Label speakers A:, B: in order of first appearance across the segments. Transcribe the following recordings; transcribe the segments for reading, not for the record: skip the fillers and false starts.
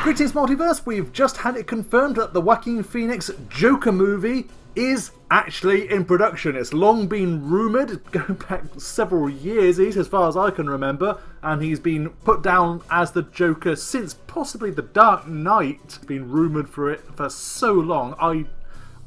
A: Greetings Multiverse, we've just had it confirmed that the Joaquin Phoenix Joker movie is actually in production. It's long been rumoured, going back several years as far as I can remember, and he's been put down as the Joker since possibly The Dark Knight. Been rumoured for it for so long. I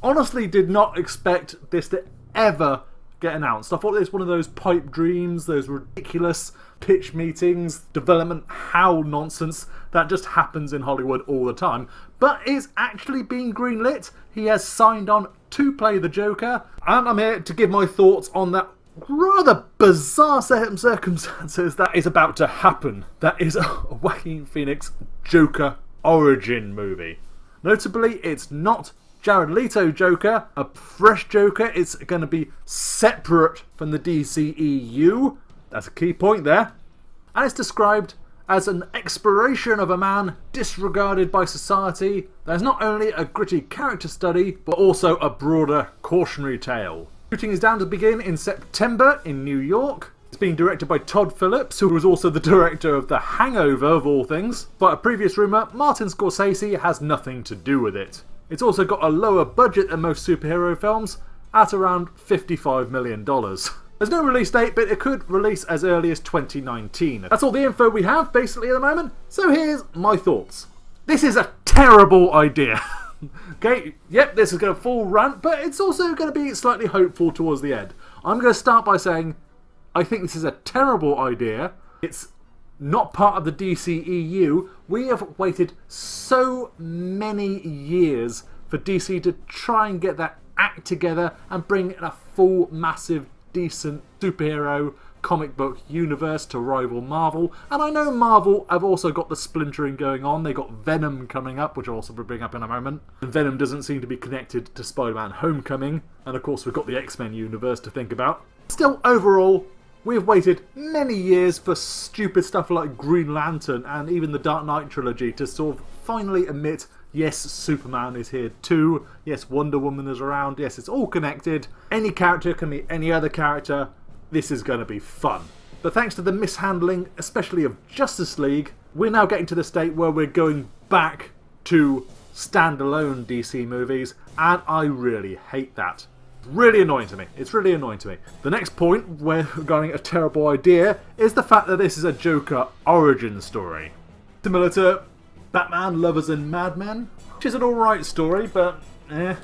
A: honestly did not expect this to ever get announced. I thought it was one of those pipe dreams, those ridiculous pitch meetings, development how nonsense that just happens in Hollywood all the time. But it's actually been greenlit. He has signed on to play the Joker, and I'm here to give my thoughts on that rather bizarre set of circumstances that is about to happen. That is a Joaquin Phoenix Joker origin movie. Notably, it's not Jared Leto Joker, a fresh Joker. It's going to be separate from the DCEU. That's a key point there. And it's described as an exploration of a man disregarded by society. There's not only a gritty character study, but also a broader cautionary tale. Shooting is down to begin in September in New York. It's being directed by Todd Phillips, who was also the director of The Hangover, of all things. But a previous rumour, Martin Scorsese has nothing to do with it. It's also got a lower budget than most superhero films, at around $55 million. There's no release date, but it could release as early as 2019. That's all the info we have, basically, at the moment. So here's my thoughts. This is a terrible idea. Okay, yep, this is going to full rant, but it's also going to be slightly hopeful towards the end. I'm going to start by saying I think this is a terrible idea. It's not part of the DCEU. We have waited so many years for DC to try and get that act together and bring in a full, massive, decent superhero comic book universe to rival Marvel. And I know Marvel have also got the splintering going on. They got Venom coming up, which I'll also bring up in a moment. And Venom doesn't seem to be connected to Spider-Man Homecoming. And of course we've got the X-Men universe to think about. Still, overall, we've waited many years for stupid stuff like Green Lantern and even the Dark Knight trilogy to sort of finally admit, yes, Superman is here too. Yes, Wonder Woman is around. Yes, it's all connected. Any character can be any other character. This is going to be fun. But thanks to the mishandling, especially of Justice League, we're now getting to the state where we're going back to standalone DC movies, and I really hate that. Really annoying to me. It's really annoying to me. The next point, where we're going a terrible idea, is the fact that this is a Joker origin story. Similar to Batman, Lovers and Madmen, which is an alright story, but eh.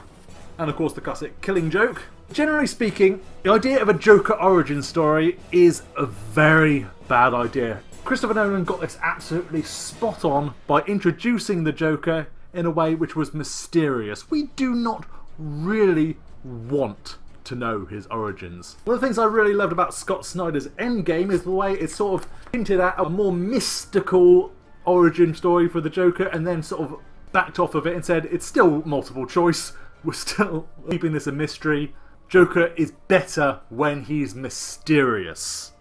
A: And of course the classic Killing Joke. Generally speaking, the idea of a Joker origin story is a very bad idea. Christopher Nolan got this absolutely spot on by introducing the Joker in a way which was mysterious. We do not really want to know his origins. One of the things I really loved about Scott Snyder's Endgame is the way it sort of hinted at a more mystical origin story for the Joker and then sort of backed off of it and said it's still multiple choice, we're still keeping this a mystery. Joker is better when he's mysterious.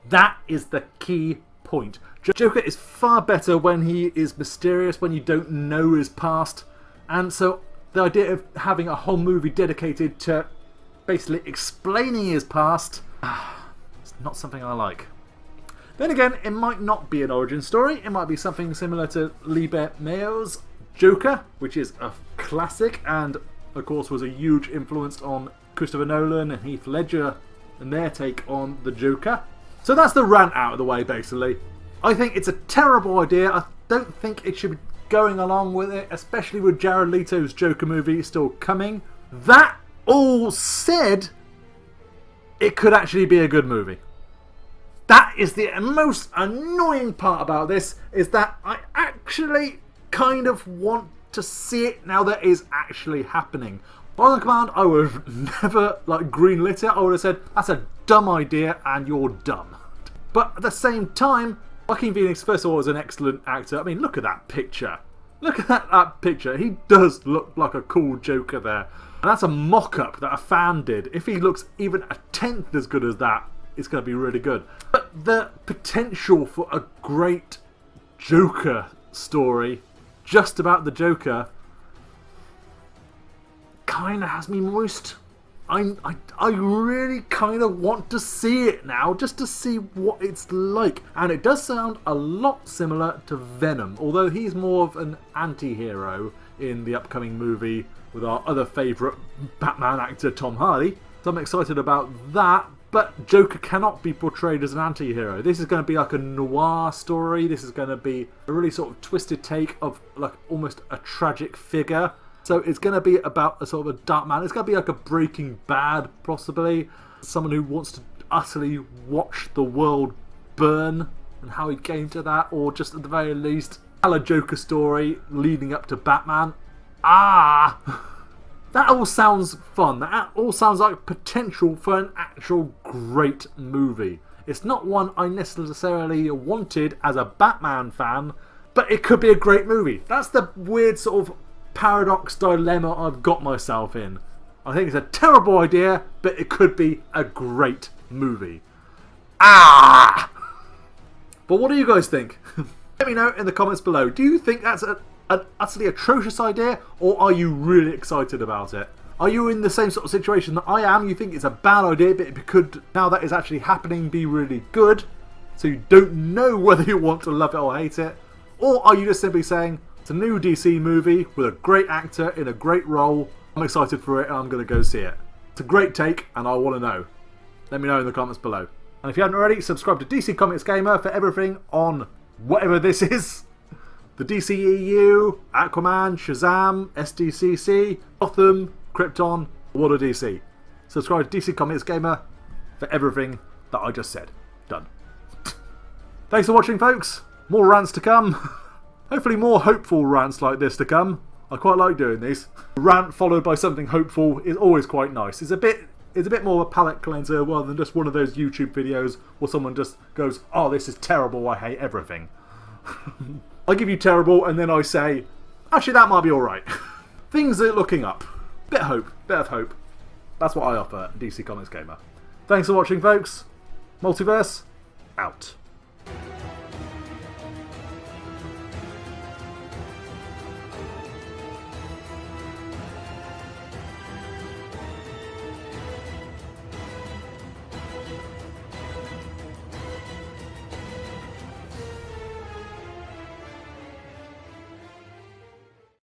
A: That is the key point. Joker is far better when he is mysterious, when you don't know his past. And so the idea of having a whole movie dedicated to basically explaining his past, it's not something I like. Then again, it might not be an origin story. It might be something similar to Liebe Mayo's Joker, which is a classic and of course was a huge influence on Christopher Nolan and Heath Ledger and their take on the Joker. So that's the rant out of the way, basically. I think it's a terrible idea. I don't think it should be going along with it, especially with Jared Leto's Joker movie still coming. That all said, it could actually be a good movie. That is the most annoying part about this, is that I actually kind of want to see it now that is actually happening. On the command, I would have never greenlit it. I would have said, that's a dumb idea and you're dumb. But at the same time, Joaquin Phoenix, first of all, is an excellent actor. I mean, look at that picture. Look at that picture. He does look like a cool Joker there. And that's a mock-up that a fan did. If he looks even a tenth as good as that, it's going to be really good. But the potential for a great Joker story, just about the Joker, kind of has me moist. I really kind of want to see it now, just to see what it's like. And it does sound a lot similar to Venom, although he's more of an anti-hero in the upcoming movie with our other favourite Batman actor, Tom Hardy. So I'm excited about that. But Joker cannot be portrayed as an anti-hero. This is going to be like a noir story. This is going to be a really sort of twisted take of like almost a tragic figure. So it's going to be about a sort of a dark man. It's going to be like a Breaking Bad, possibly. Someone who wants to utterly watch the world burn and how he came to that. Or just at the very least, tell a Joker story leading up to Batman. That all sounds fun. That all sounds like potential for an actual great movie. It's not one I necessarily wanted as a Batman fan, but it could be a great movie. That's the weird sort of paradox dilemma I've got myself in. I think it's a terrible idea, but it could be a great movie. But what do you guys think? Let me know in the comments below. Do you think that's an utterly atrocious idea, or are you really excited about it? Are you in the same sort of situation that I am? You think it's a bad idea, but it could, now that is actually happening, be really good, so you don't know whether you want to love it or hate it? Or are you just simply saying, it's a new DC movie with a great actor in a great role, I'm excited for it and I'm going to go see it? It's a great take and I want to know. Let me know in the comments below. And if you haven't already, subscribe to DC Comics Gamer for everything on whatever this is. The DCEU, Aquaman, Shazam, SDCC, Gotham, Krypton, World of DC. Subscribe to DC Comics Gamer for everything that I just said. Done. Thanks for watching, folks. More rants to come. Hopefully more hopeful rants like this to come. I quite like doing these. A rant followed by something hopeful is always quite nice. It's a bit more of a palate cleanser rather than just one of those YouTube videos where someone just goes, oh, this is terrible, I hate everything. I give you terrible and then I say, actually that might be alright. Things are looking up. Bit of hope. That's what I offer at DC Comics Gamer. Thanks for watching, folks. Multiverse, out.